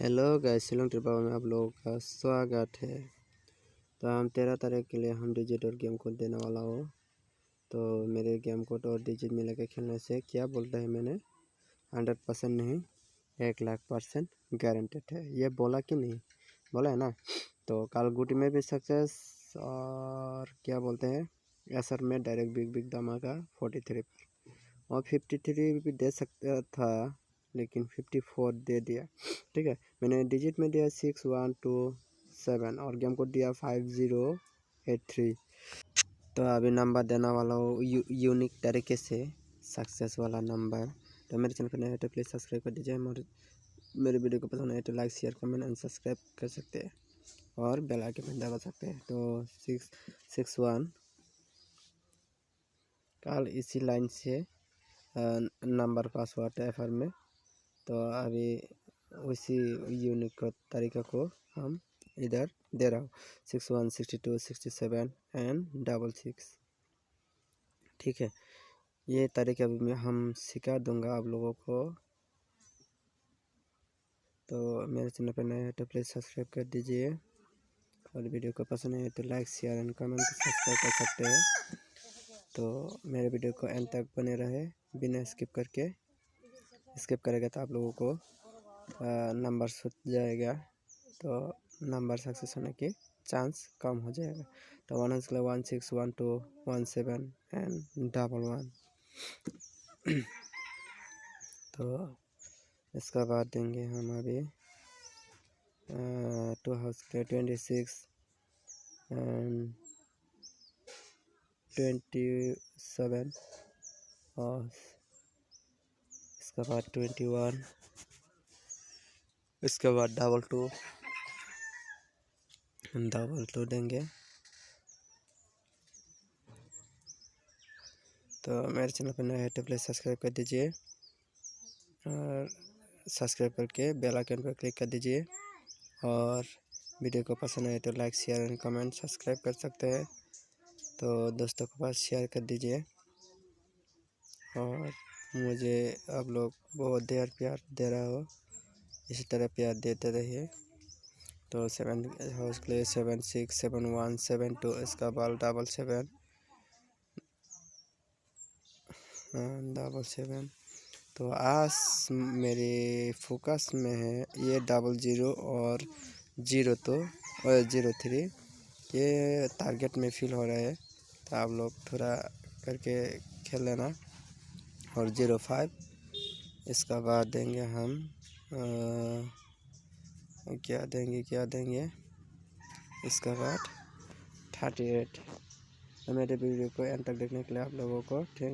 Hello guys, Shillong trip में आप लोगों का स्वागत है। तो हम 13 तारीख के लिए हम डिजिट और गेम कोड देने वाला हो। तो मेरे गेम कोड और डिजिट मिला के खेलने से क्या बोलता है मैंने 100% नहीं 1,00,000% गारंटेड है। ये बोला कि नहीं, बोला है ना। तो कल गुटी में भी सक्सेस और क्या बोलते हैं असर में डायरेक्ट बिग बिग धमाका 43 और 53 भी दे सकता था लेकिन 54 दे दिया। ठीक है, मैंने डिजिट में दिया 6127 और गेम कोड दिया 5083। तो अभी नंबर देने वाला हो यूनिक तरीके से सक्सेस वाला नंबर। तो मेरे चैनल पर नया है तो प्लीज़ सब्सक्राइब कर दीजिए। मेरे वीडियो को पसंद आए तो like share comment and subscribe कर सकते हैं और बेल आइकन दबा सकते हैं। तो 661 कल इसी लाइन से नंबर पासवर्ड है एफर में। तो अभी उसी यूनिक तरीका को हम इधर दे रहा हूँ 61 62 67 एंड 66। ठीक है, ये तरीका भी मैं हम सिखा दूंगा आप लोगों को। तो मेरे चैनल पर नए हैं तो प्लीज़ सब्सक्राइब कर दीजिए और वीडियो को पसंद है तो like share and comment subscribe कर सकते हैं। तो मेरे वीडियो को एंड तक बने रहे बिना स्किप करके। स्किप करेगा तो आप लोगों को नंबर छूट जाएगा, तो नंबर सक्सेस होने के चांस कम हो जाएगा। तो 161217 एंड 11। तो इसका बाद देंगे हम अभी 2 हाउस के 26 एंड 27 और इसका बाद 21, इसके बाद 22 देंगे। तो मेरे चैनल पर नया है तो प्लीज़ सब्सक्राइब कर दीजिए और सब्सक्राइब करके बेल आइकन पर क्लिक कर दीजिए और वीडियो को पसंद आए तो like share and comment subscribe कर सकते हैं। तो दोस्तों के पास शेयर कर दीजिए और मुझे आप लोग बहुत देर प्यार दे रहा हो, इसी तरह प्यार देते रहिए। तो 7 हाउस के लिए 767172, इसका बाल 77 तो आज मेरे फोकस में है ये 00 और 03 ये टारगेट में फील हो रहा है। तो आप लोग थोड़ा करके खेल लेना। और 05 इसका बाद देंगे हम क्या देंगे इसका बाद 38। तो मेरे वीडियो को एंड तक देखने के लिए आप लोगों को